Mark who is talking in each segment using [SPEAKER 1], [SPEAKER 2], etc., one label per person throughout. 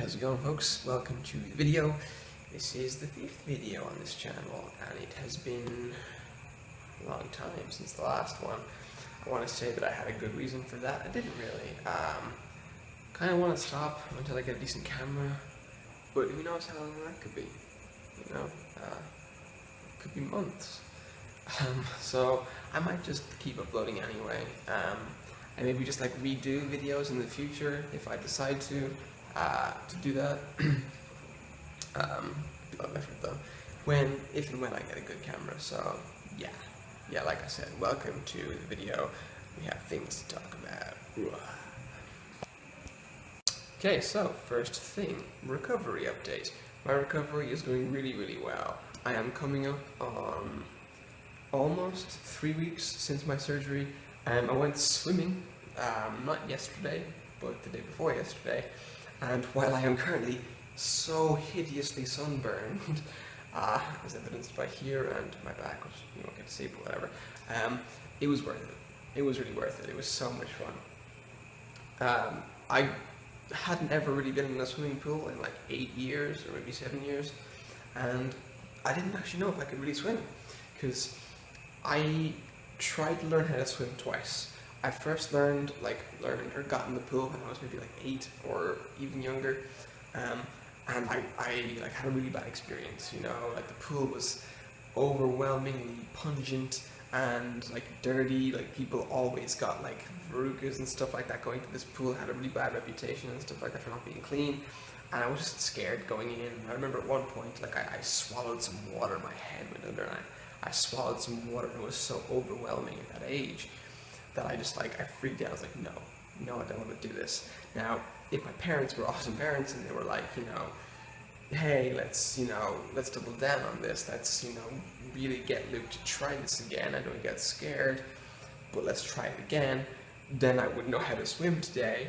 [SPEAKER 1] How's it going, folks? Welcome to the video. This is the 5th video on this channel, and it has been a long time since the last one. I want to say that I had a good reason for that. I didn't really. Kind of want to stop until I get a decent camera, but who knows how long that could be, you know? Could be months. So I might just keep uploading anyway, and maybe just like redo videos in the future if I decide to do that. Be a lot of effort though. If and when I get a good camera. So yeah, like I said, welcome to the video. We have things to talk about. Okay, so first thing, recovery update. My recovery is going really well. I am coming up on almost 3 weeks since my surgery. I went swimming, not yesterday, but the day before yesterday. And while I am currently so hideously sunburned, as evidenced by here and my back, which you won't get to see, but whatever, it was worth it. It was really worth it. It was so much fun. I hadn't ever really been in a swimming pool in like 8 years, or maybe 7 years, and I didn't actually know if I could really swim, because I tried to learn how to swim twice. I first learned or got in the pool when I was maybe like 8 or even younger, and I like had a really bad experience. You know, like the pool was overwhelmingly pungent and like dirty. Like people always got like verrucas and stuff like that going to this pool. Had a really bad reputation and stuff like that for not being clean, and I was just scared going in. I remember at one point, like I swallowed some water. My head went under, and I swallowed some water, and it was so overwhelming at that age that I freaked out. I was like, no, I don't want to do this. Now, if my parents were awesome parents and they were like, you know, hey, let's double down on this, let's, really get Luke to try this again. I know he got scared, but let's try it again, then I would know how to swim today.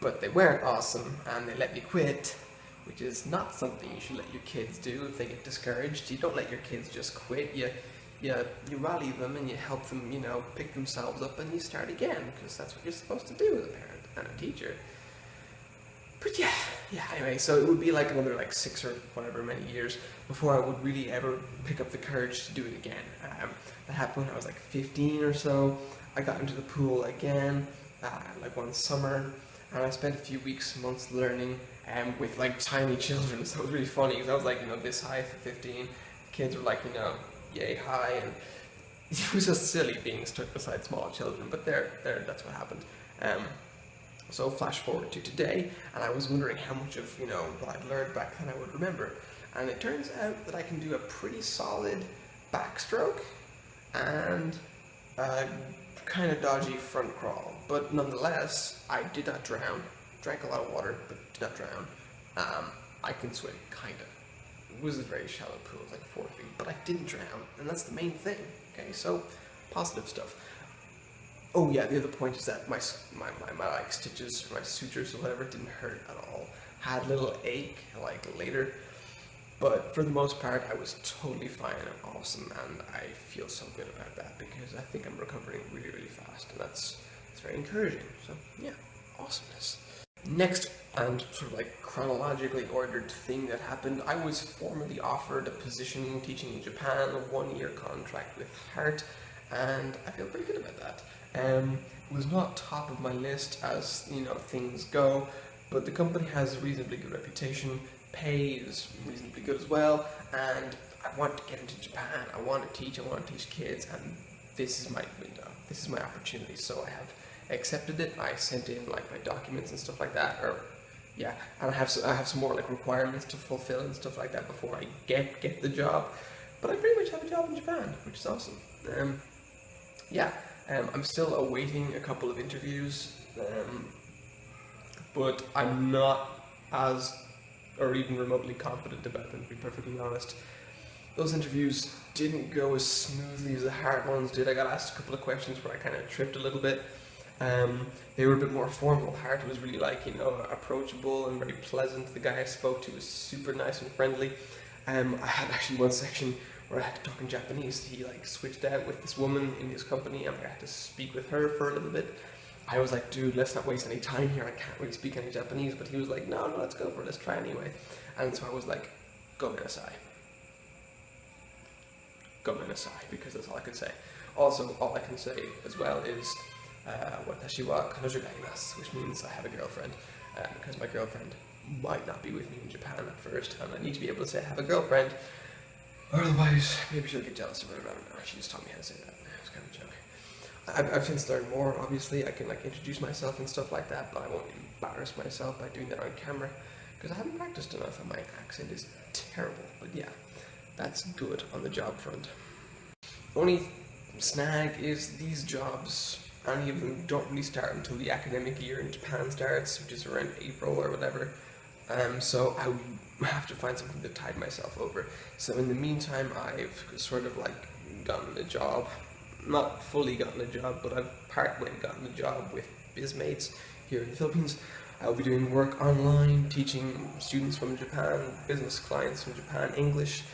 [SPEAKER 1] But they weren't awesome, and they let me quit, which is not something you should let your kids do if they get discouraged. You don't let your kids just quit. You rally them and you help them, pick themselves up, and you start again, because that's what you're supposed to do as a parent and a teacher. But yeah, anyway, so it would be like another 6 or whatever many years before I would really ever pick up the courage to do it again. That happened when I was like 15 or so. I got into the pool again, like one summer, and I spent a few months learning with like tiny children. So it was really funny, because I was like, this high for 15. Kids were like, yay high, and it was just silly being stuck beside small children, but that's what happened. So flash forward to today, and I was wondering how much of what I'd learned back then I would remember, and it turns out that I can do a pretty solid backstroke and a kind of dodgy front crawl, but nonetheless I did not drown. Drank a lot of water, but did not drown. I can swim, kinda. It was a very shallow pool, it was like 4 feet, but I didn't drown, and that's the main thing. Okay, so positive stuff. Oh yeah, the other point is that my like stitches, or my sutures or whatever, didn't hurt at all. Had a little ache like later, but for the most part I was totally fine and awesome, and I feel so good about that, because I think I'm recovering really fast, and it's very encouraging. So yeah, awesomeness. Next, and sort of like chronologically ordered thing that happened, I was formally offered a position teaching in Japan, a 1-year contract with Heart, and I feel pretty good about that. It was not top of my list as, things go, but the company has a reasonably good reputation, pay is reasonably good as well, and I want to get into Japan. I want to teach kids, and this is my window, this is my opportunity, so I have accepted it. I sent in like my documents and stuff like that, and I have some more like requirements to fulfill and stuff like that before I get the job, but I pretty much have a job in Japan, which is awesome. I'm still awaiting a couple of interviews, but I'm not as or even remotely confident about them, to be perfectly honest. Those interviews didn't go as smoothly as the Heart ones did. I got asked a couple of questions where I kind of tripped a little bit. They were a bit more formal. Heart was really approachable and very pleasant. The guy I spoke to was super nice and friendly. I had actually one section where I had to talk in Japanese. He switched out with this woman in his company, and I had to speak with her for a little bit. I was like, dude, let's not waste any time here, I can't really speak any Japanese, but he was like, no, let's go for it, let's try anyway. And so I was like, go Menasai. Go Menasai, because that's all I could say. Also, all I can say as well is, watashi wa kanojo ga imasu, which means I have a girlfriend, because my girlfriend might not be with me in Japan at first, and I need to be able to say I have a girlfriend, or otherwise maybe she'll get jealous of it. I don't know. She just taught me how to say that. It was kind of a joke. I've since learned more. Obviously, I can like introduce myself and stuff like that, but I won't embarrass myself by doing that on camera because I haven't practiced enough, and my accent is terrible. But yeah, that's good on the job front. Only snag is these jobs. Any of them don't really start until the academic year in Japan starts, which is around April or whatever. So I have to find something to tide myself over. So in the meantime, I've sort of like gotten a job. Not fully gotten a job, but I've partway gotten a job with BizMates here in the Philippines. I'll be doing work online, teaching students from Japan, business clients from Japan, English.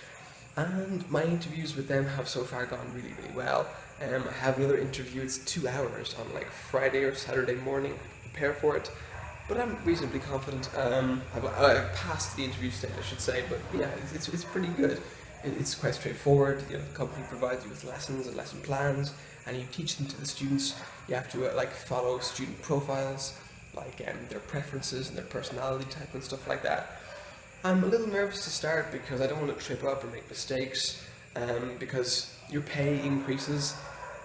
[SPEAKER 1] And my interviews with them have so far gone really, really well. I have another interview, it's 2 hours on like Friday or Saturday morning. I can prepare for it, but I'm reasonably confident. I've passed the interview stage, I should say, but yeah, it's pretty good. It's quite straightforward. You know, the company provides you with lessons and lesson plans, and you teach them to the students. You have to like follow student profiles, like their preferences and their personality type and stuff like that. I'm a little nervous to start because I don't want to trip up or make mistakes, because your pay increases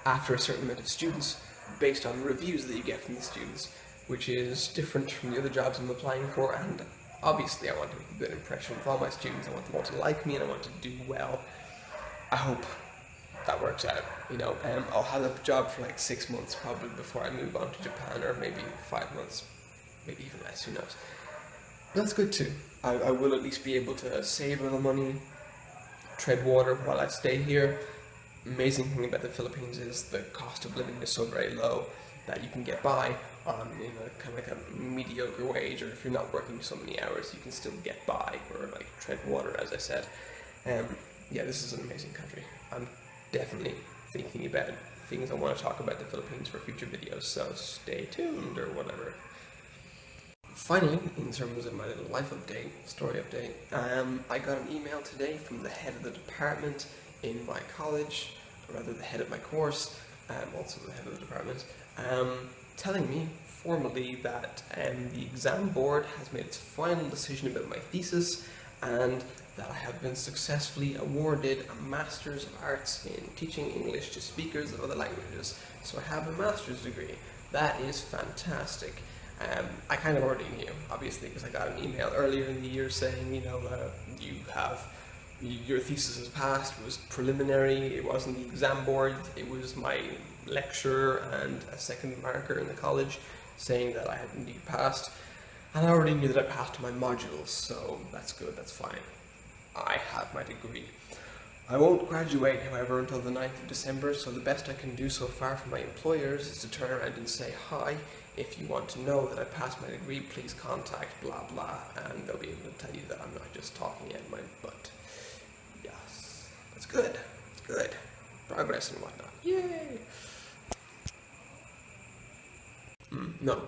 [SPEAKER 1] after a certain amount of students based on reviews that you get from the students, which is different from the other jobs I'm applying for, and obviously I want to make a good impression with all my students. I want them all to like me and I want to do well. I hope that works out, you know. I'll have a job for like 6 months probably before I move on to Japan, or maybe 5 months, maybe even less, who knows. That's good too. I will at least be able to save a little money, tread water while I stay here. Amazing thing about the Philippines is the cost of living is so very low that you can get by on, you know, kind of like a mediocre wage, or if you're not working so many hours, you can still get by, or like tread water, as I said. Yeah, this is an amazing country. I'm definitely thinking about things I want to talk about the Philippines for future videos, so stay tuned or whatever. Finally, in terms of my little life update, story update, I got an email today from the head of the department in my college, or rather the head of my course, also the head of the department, telling me formally that the exam board has made its final decision about my thesis, and that I have been successfully awarded a Master's of Arts in Teaching English to Speakers of Other Languages. So I have a master's degree. That is fantastic. I kind of already knew, obviously, because I got an email earlier in the year saying, you know, your thesis has passed. It was preliminary, it wasn't the exam board, it was my lecturer and a second marker in the college saying that I had indeed passed. And I already knew that I passed my modules, so that's good, that's fine. I have my degree. I won't graduate, however, until the 9th of December, so the best I can do so far for my employers is to turn around and say, hi, if you want to know that I passed my degree, please contact blah blah, and they'll be able to tell you that I'm not just talking out my butt. Yes, that's good, it's good. Progress and whatnot, yay! No,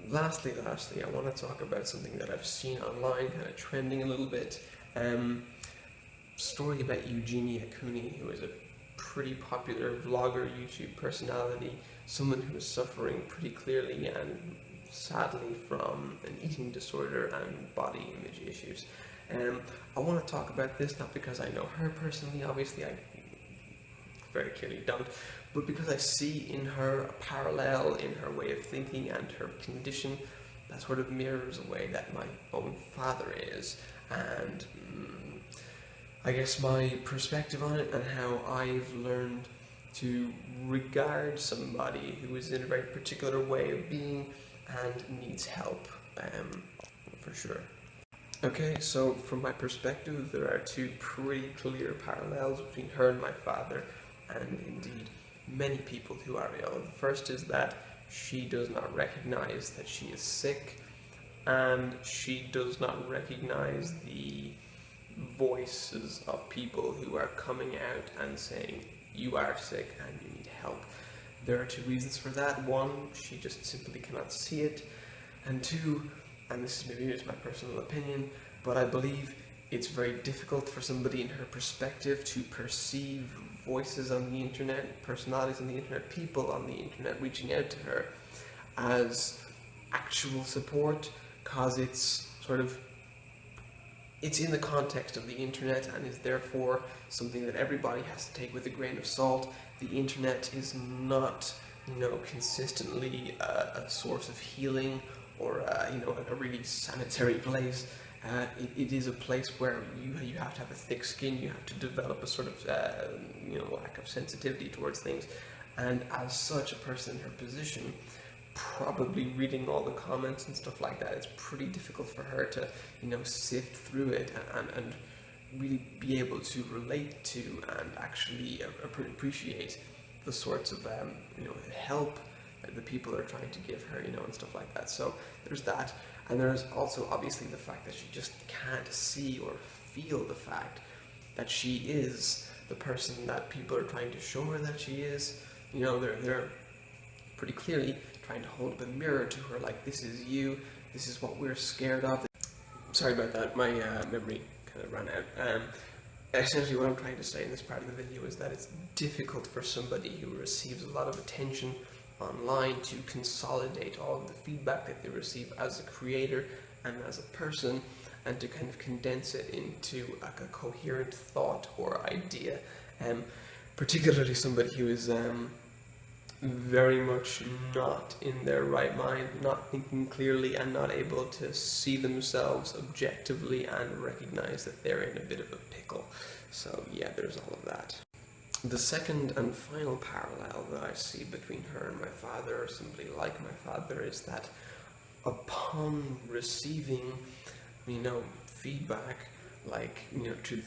[SPEAKER 1] lastly, I want to talk about something that I've seen online, kind of trending a little bit. Story about Eugenia Cooney, who is a pretty popular vlogger, YouTube personality, someone who is suffering pretty clearly and sadly from an eating disorder and body image issues. I want to talk about this not because I know her personally, obviously I very clearly don't, but because I see in her a parallel in her way of thinking and her condition that sort of mirrors a way that my own father is, and I guess my perspective on it and how I've learned to regard somebody who is in a very particular way of being and needs help, for sure. Okay, so from my perspective, there are two pretty clear parallels between her and my father, and indeed many people who are ill. The first is that she does not recognize that she is sick, and she does not recognize the voices of people who are coming out and saying, you are sick and you need help. There are two reasons for that. One, she just simply cannot see it. And two, and this is maybe just my personal opinion, but I believe it's very difficult for somebody in her perspective to perceive voices on the internet, personalities on the internet, people on the internet reaching out to her as actual support, because it's in the context of the internet and is therefore something that everybody has to take with a grain of salt. The internet is not, consistently a source of healing or a really sanitary place. It is a place where you have to have a thick skin. You have to develop a sort of lack of sensitivity towards things, and as such, a person in her position, probably reading all the comments and stuff like that, it's pretty difficult for her to sift through it and really be able to relate to and actually appreciate the sorts of help that the people are trying to give her, and stuff like that. So there's that. And there's also obviously the fact that she just can't see or feel the fact that she is the person that people are trying to show her that she is. They're pretty clearly trying to hold up a mirror to her, like, this is you, this is what we're scared of. Sorry about that, my memory kind of ran out. Essentially what I'm trying to say in this part of the video is that it's difficult for somebody who receives a lot of attention online to consolidate all of the feedback that they receive as a creator and as a person, and to kind of condense it into like a coherent thought or idea. Particularly somebody who is very much not in their right mind, not thinking clearly, and not able to see themselves objectively and recognize that they're in a bit of a pickle. So yeah, there's all of that. The second and final parallel that I see between her and my father, or somebody like my father, is that upon receiving, feedback, like, to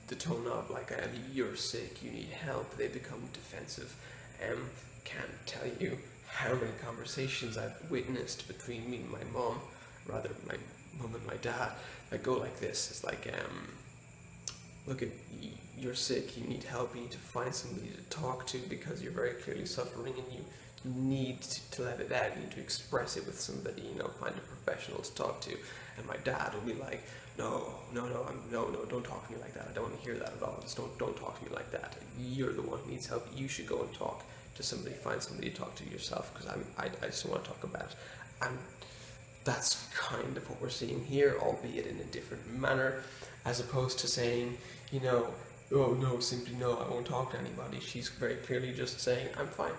[SPEAKER 1] the tone of, like, you're sick, you need help, they become defensive. Can't tell you how many conversations I've witnessed between me and my mom, rather my mom and my dad, that go like this. It's like, look, you're sick, you need help, you need to find somebody to talk to because you're very clearly suffering, and you need to let it out, you need to express it with somebody, find a professional to talk to. And my dad will be like, no, don't talk to me like that, I don't want to hear that at all, just don't talk to me like that, you're the one who needs help, you should go and talk to somebody, find somebody to talk to yourself, because I just don't want to talk about it. And that's kind of what we're seeing here, albeit in a different manner, as opposed to saying, oh no, simply no, I won't talk to anybody. She's very clearly just saying, I'm fine.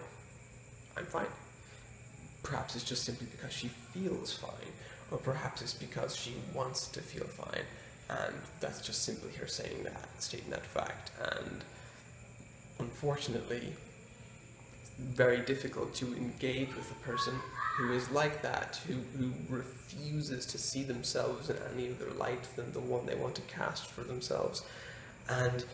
[SPEAKER 1] Perhaps it's just simply because she feels fine, or perhaps it's because she wants to feel fine, and that's just simply her saying that, stating that fact. And unfortunately, it's very difficult to engage with a person who is like that, who refuses to see themselves in any other light than the one they want to cast for themselves. And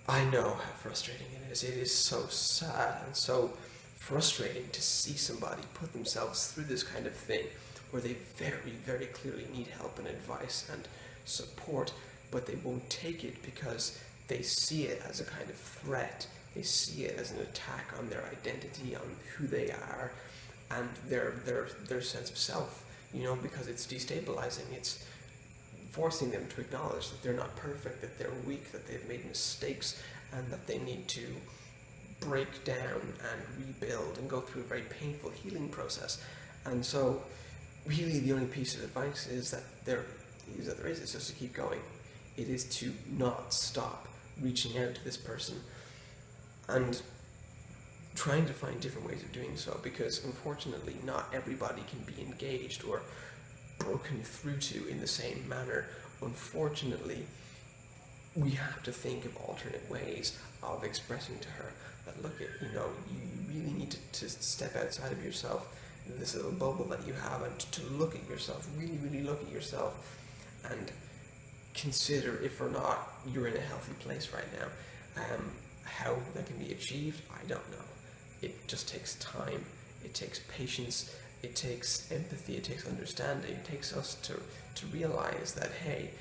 [SPEAKER 1] I know how frustrating it is. It is so sad and so frustrating to see somebody put themselves through this kind of thing, where they very, very clearly need help and advice and support, but they won't take it because they see it as a kind of threat. They see it as an attack on their identity, on who they are, and their sense of self, because it's destabilizing. It's forcing them to acknowledge that they're not perfect, that they're weak, that they've made mistakes, and that they need to break down and rebuild and go through a very painful healing process. And so really the only piece of advice is that there is just to keep going. It is to not stop reaching out to this person and trying to find different ways of doing so, because unfortunately not everybody can be engaged or broken through to in the same manner. Unfortunately, we have to think of alternate ways of expressing to her that, look, you really need to step outside of yourself, this little bubble that you have, and to look at yourself, really look at yourself, and consider if or not you're in a healthy place right now. How that can be achieved, I don't know. It just takes time, it takes patience, it takes empathy, it takes understanding, it takes us to realize that, hey,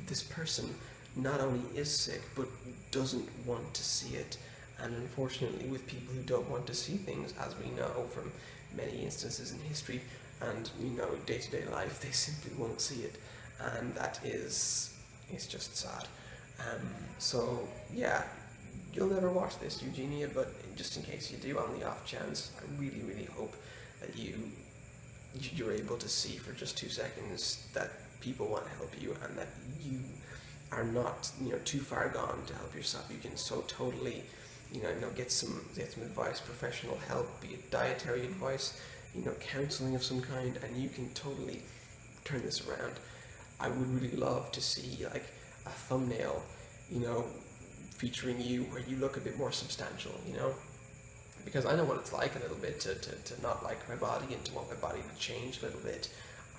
[SPEAKER 1] this person not only is sick, but doesn't want to see it, And unfortunately, with people who don't want to see things, as we know from many instances in history and day-to-day life, they simply won't see it, and that is, it's just sad. So yeah, you'll never watch this, Eugenia, but just in case you do, on the off chance, I really, really hope that you're able to see for just 2 seconds that people want to help you, and that you are not too far gone to help yourself. You can so totally get some advice, professional help, be it dietary advice, counseling of some kind, and you can totally turn this around. I would really love to see like a thumbnail, featuring you where you look a bit more substantial, because I know what it's like a little bit to not like my body and to want my body to change a little bit.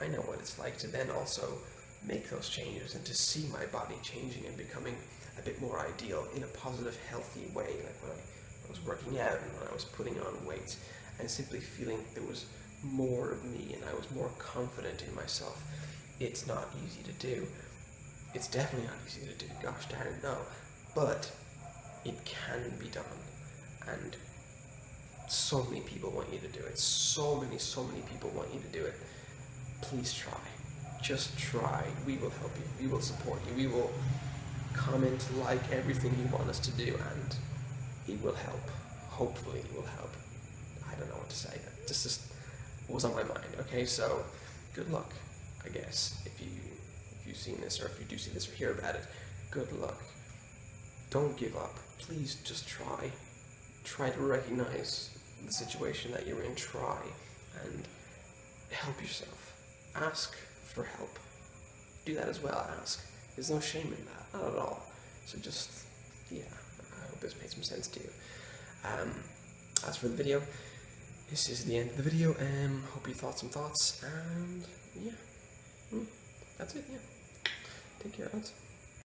[SPEAKER 1] I know what it's like to then also make those changes and to see my body changing and becoming a bit more ideal in a positive, healthy way, like when I was working out and when I was putting on weight and simply feeling there was more of me and I was more confident in myself. It's not easy to do. It's definitely not easy to do, gosh darn it, no. But it can be done, and so many people want you to do it. So many people want you to do it. Please try. Just try. We will help you. We will support you. We will comment, like everything you want us to do, and it will help. Hopefully it will help. I don't know what to say. That just was on my mind. Okay, so good luck, I guess, if you've seen this, or if you do see this or hear about it. Good luck. Don't give up. Please just try. Try to recognize the situation that you're in. Try and help yourself. Ask for help. Do that as well. Ask. There's no shame in that. Not at all. So just, yeah, I hope this made some sense to you. As for the video, this is the end of the video. Hope you thought some thoughts, and yeah, that's it, yeah. Take care, lads.